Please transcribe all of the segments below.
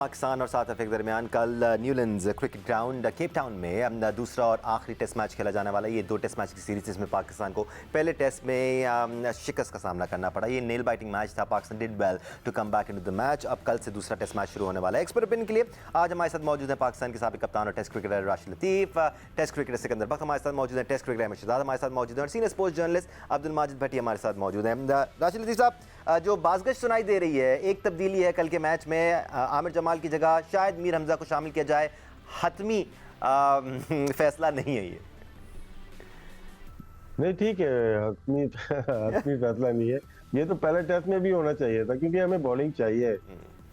पाकिस्तान और south Africa के दरमियान कल Newlands cricket ground Cape Town में दूसरा और आखिरी टेस्ट मैच खेला जाने वाला है। ये 2 टेस्ट मैच की सीरीज इसमें पाकिस्तान को पहले टेस्ट में शिकस्त का सामना करना पड़ा। ये नेल बाइटिंग मैच था। Pakistan did well to come back into the match. अब कल से दूसरा टेस्ट मैच शुरू होने वाला है। एक्सपर्ट ओपिनियन के लिए आज हमारे साथ मौजूद है पाकिस्तान के साबिक कप्तान और टेस्ट क्रिकेटर राशिद लतीफ़, टेस्ट क्रिकेटर सिकंदर बख्त हमारे साथ मौजूद है, टेस्ट क्रिकेटर अहमद शहजाद हमारे साथ मौजूद है और senior sports journalist Abdul Majid Bhatti हमारे साथ मौजूद हैं। राशिद लतीफ़ साहब, जो बाज़गश सुनाई दे रही है, एक तब्दीली है कल के मैच में, आमिर जमाल की जगह शायद मीर हमजा को शामिल किया जाए। हतमी फैसला नहीं है ये। नहीं, ठीक है, हतमी फैसला नहीं है। ये तो पहले टेस्ट में भी होना चाहिए था, क्योंकि हमें बॉलिंग चाहिए।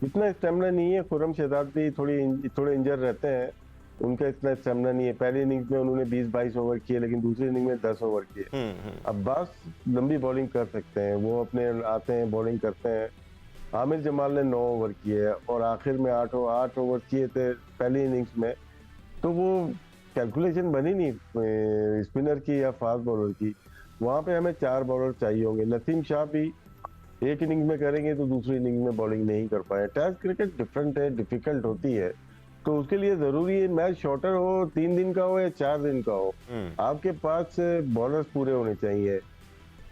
इतना स्टेमिना नहीं है। खुर्रम शहजाद भी थोड़े इंजर रहते हैं, उनका इतना स्टेमिना नहीं है। पहली इनिंग्स में उन्होंने 20-22 ओवर किए, लेकिन दूसरी इनिंग में 10 ओवर किए। अब बस लंबी बॉलिंग कर सकते हैं, वो अपने आते हैं, बॉलिंग करते हैं। आमिर जमाल ने 9 ओवर किए और आखिर में 8 ओवर किए थे पहली इनिंग्स में, तो वो कैलकुलेशन बनी नहीं स्पिनर की या फास्ट बॉलर की। वहाँ पे हमें 4 बॉलर चाहिए होंगे। नसीम शाह भी एक इनिंग में करेंगे तो दूसरी इनिंग में बॉलिंग नहीं कर पाए। टेस्ट क्रिकेट डिफरेंट है, डिफिकल्ट होती है, तो उसके लिए जरूरी है मैच शॉर्टर हो, 3 दिन का हो या 4 दिन का हो, आपके पास बॉलर्स पूरे होने चाहिए।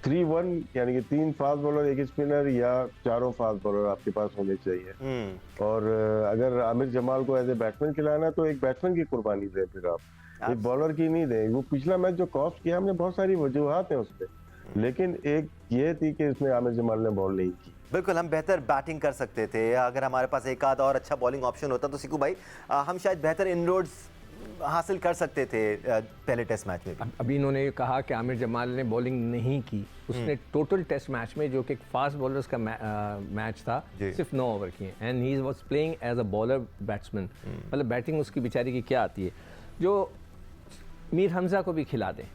3-1 यानी कि 3 फास्ट बॉलर, 1 स्पिनर या 4 फास्ट बॉलर आपके पास होने चाहिए। और अगर आमिर जमाल को एज ए बैट्समैन खिलाना तो एक बैट्समैन की कुर्बानी दें, फिर आप एक बॉलर की नहीं दें। वो पिछला मैच जो कॉस्ट किया, हमने बहुत सारी वजूहात हैं उस पर, लेकिन एक ये थी कि इसमें आमिर जमाल ने बॉल नहीं की। बिल्कुल, हम बेहतर बैटिंग कर सकते थे। अगर हमारे पास एक आध और अच्छा बॉलिंग ऑप्शन होता तो सिकू भाई हम शायद बेहतर इनरोड्स हासिल कर सकते थे पहले टेस्ट मैच में भी। अभी इन्होंने कहा कि आमिर जमाल ने बॉलिंग नहीं की। उसने टोटल टेस्ट मैच में, जो कि एक फास्ट बॉलर्स का मैच था, सिर्फ 9 ओवर किए and he was playing as a bowler batsman. मतलब बैटिंग उसकी बेचारी की क्या आती है। जो मीर हमजा को भी खिला दें,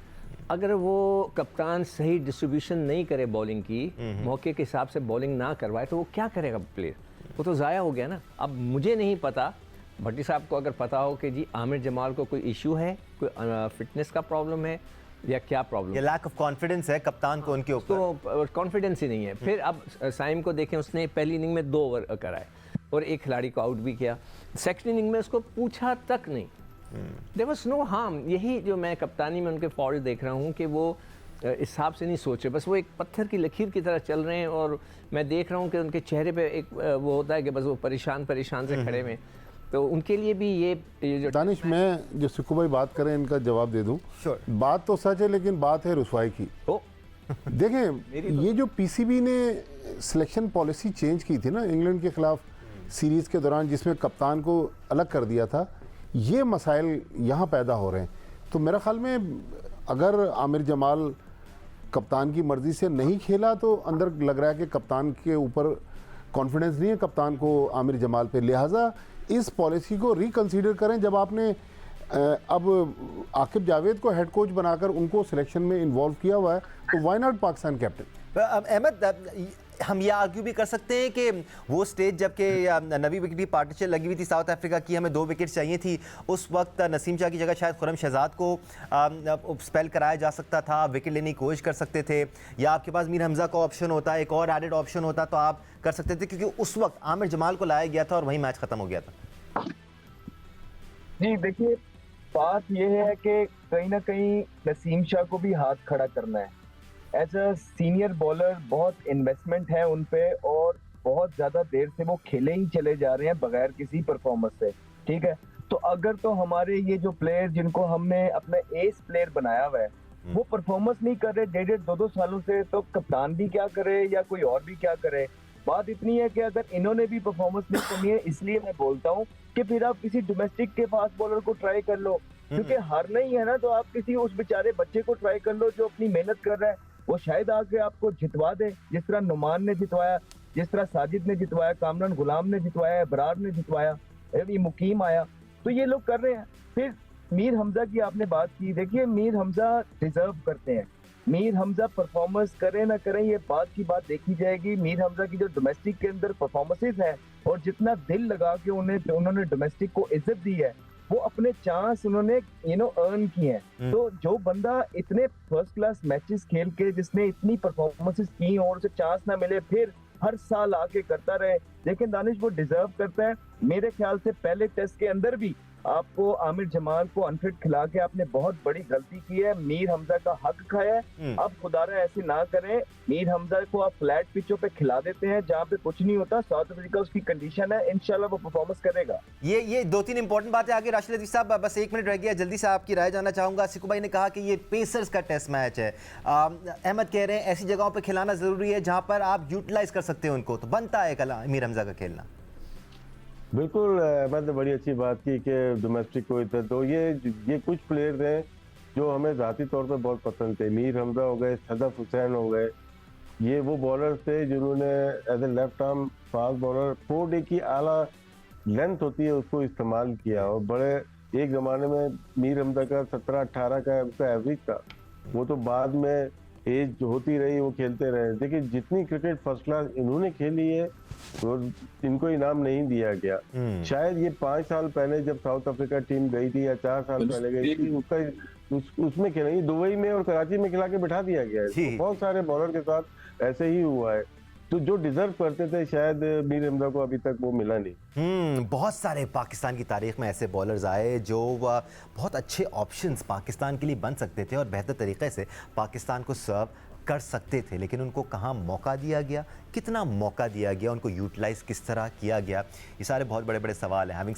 अगर वो कप्तान सही डिस्ट्रीब्यूशन नहीं करे बॉलिंग की, मौके के हिसाब से बॉलिंग ना करवाए, तो वो क्या करेगा प्लेयर? वो तो ज़ाया हो गया ना। अब मुझे नहीं पता, भट्टी साहब को अगर पता हो कि जी आमिर जमाल को कोई इशू है, कोई फिटनेस का प्रॉब्लम है या क्या प्रॉब्लम, ये लैक ऑफ कॉन्फिडेंस है कप्तान को उनके ऊपर, तो कॉन्फिडेंस ही नहीं है। फिर अब साइम को देखें, उसने पहली इनिंग में 2 ओवर कराए और एक खिलाड़ी को आउट भी किया। सेकंड इनिंग में उसको पूछा तक नहीं। There was no harm. यही जो मैं कप्तानी में उनके फॉल्ट देख रहा हूँ कि वो इस हिसाब से नहीं सोचे, बस वो एक पत्थर की लकीर की तरह चल रहे हैं। और मैं देख रहा हूँ कि उनके चेहरे पे एक वो होता है कि बस वो परेशान से खड़े हुए। तो उनके लिए भी ये जो दानिश, मैं जो सिक्कू भाई बात करें इनका जवाब दे दूं। बात तो सच है, लेकिन बात है रुसवाई की। देखें, ये जो पीसीबी ने सिलेक्शन पॉलिसी चेंज की थी ना इंग्लैंड के खिलाफ सीरीज के दौरान, जिसमें कप्तान को अलग कर दिया था, ये मसाइल यहाँ पैदा हो रहे हैं। तो मेरा ख्याल में अगर आमिर जमाल कप्तान की मर्जी से नहीं खेला, तो अंदर लग रहा है कि कप्तान के ऊपर कॉन्फिडेंस नहीं है कप्तान को आमिर जमाल पे। लिहाजा इस पॉलिसी को रिकंसीडर करें। जब आपने अब आकिब जावेद को हेड कोच बनाकर उनको सिलेक्शन में इन्वॉल्व किया हुआ है, तो why not Pakistan captain? Ahmed, हम ये आर्ग्यू भी कर सकते हैं कि वो स्टेज जबकि नवी विकेट की पार्टनरशिप लगी हुई थी साउथ अफ्रीका की, हमें 2 विकेट चाहिए थी, उस वक्त नसीम शाह की जगह शायद खुर्रम शहजाद को स्पेल कराया जा सकता था, विकेट लेने की कोशिश कर सकते थे, या आपके पास मीर हमजा का ऑप्शन होता, एक और एडेड ऑप्शन होता तो आप कर सकते थे, क्योंकि उस वक्त आमिर जमाल को लाया गया था और वहीं मैच खत्म हो गया था। जी देखिए, बात यह है कि कहीं ना कहीं नसीम शाह को भी हाथ खड़ा करना है। एज अ सीनियर बॉलर बहुत इन्वेस्टमेंट है उन पे, और बहुत ज्यादा देर से वो खेले ही चले जा रहे हैं बगैर किसी परफॉर्मेंस से। ठीक है, तो अगर तो हमारे ये जो प्लेयर जिनको हमने अपना एस प्लेयर बनाया हुआ है, वो परफॉर्मेंस नहीं कर रहे 1.5-2 सालों से, तो कप्तान भी क्या करे या कोई और भी क्या करे। बात इतनी है कि अगर इन्होंने भी परफॉर्मेंस नहीं करनी है, इसलिए मैं बोलता हूँ कि फिर आप किसी डोमेस्टिक के फास्ट बॉलर को ट्राई कर लो, क्योंकि हारना ही है ना, तो आप किसी उस बेचारे बच्चे को ट्राई कर लो जो अपनी मेहनत कर रहा है। वो शायद आके आपको जितवा दे, जिस तरह नुमान ने जितवाया, जिस तरह साजिद ने जितवाया, कामरान गुलाम ने जितवाया, बरार ने जितवाया, अभी मुकीम आया, तो ये लोग कर रहे हैं। फिर मीर हमजा की आपने बात की, देखिए मीर हमजा डिजर्व करते हैं। मीर हमजा परफॉर्मेंस करें ना करें, ये बात की बात देखी जाएगी। मीर हमजा की जो डोमेस्टिक के अंदर परफॉर्मेंसेस है और जितना दिल लगा के उन्होंने डोमेस्टिक को इज्जत दी है, वो अपने चांस उन्होंने अर्न किए हैं। तो जो बंदा इतने फर्स्ट क्लास मैचेस खेल के जिसने इतनी परफॉर्मेंसेस की और उसे चांस ना मिले, फिर हर साल आके करता रहे। लेकिन दानिश वो डिजर्व करता है। मेरे ख्याल से पहले टेस्ट के अंदर भी आपको आमिर जमाल को अनफिट खिला के आपने बहुत बड़ी गलती की है। मीर हमजा का हक खाया है। अब खुदारा ऐसे ना करें। मीर हमजा को आप फ्लैट पिचों पे खिला देते हैं जहाँ पे कुछ नहीं होता। साउथ अफ्रीका उसकी कंडीशन है, इंशाल्लाह वो परफॉर्मेंस करेगा। ये 2-3 इंपॉर्टेंट बातें आगे। राशिद लतीफ़ साहब, बस 1 मिनट रह गया, जल्दी से आपकी राय जानना चाहूंगा। सिकू भाई ने कहा कि ये पेसर्स का टेस्ट मैच है। अहमद कह रहे हैं ऐसी जगहों पर खिलाना जरूरी है जहां पर आप यूटिलाइज कर सकते हो उनको, तो बनता है कल मीर हमजा का खेलना। बिल्कुल, मैंने बड़ी अच्छी बात की कि डोमेस्टिक कोई था, तो ये कुछ प्लेयर्स हैं जो हमें ज़ाती तौर पे बहुत पसंद थे। मीर हमजा हो गए, सदफ हुसैन हो गए, ये वो बॉलर्स थे जिन्होंने as a left arm fast bowler 4 day की आला लेंथ होती है उसको इस्तेमाल किया। और बड़े एक ज़माने में मीर हमजा का 17-18 का उसका एवरेज था। वो तो बाद में एज होती रही, वो खेलते रहे। देखिए जितनी क्रिकेट फर्स्ट क्लास इन्होंने खेली है तो इनको इनाम नहीं दिया गया। शायद ये 5 साल पहले जब साउथ अफ्रीका टीम गई थी या 4 साल पहले गई थी, उसमें खेला, ये दुबई में और कराची में खिला के बिठा दिया गया है। तो बहुत सारे बॉलर के साथ ऐसे ही हुआ है। तो जो डिजर्व करते थे शायद मीर हमजा को अभी तक वो मिला नहीं। बहुत सारे पाकिस्तान की तारीख में ऐसे बॉलर्स आए जो बहुत अच्छे ऑप्शंस पाकिस्तान के लिए बन सकते थे और बेहतर तरीके से पाकिस्तान को सर्व कर सकते थे, लेकिन उनको कहाँ मौका दिया गया, कितना मौका दिया गया, उनको यूटिलाइज किस तरह किया गया, ये सारे बहुत बड़े बड़े सवाल हैं। हैविंग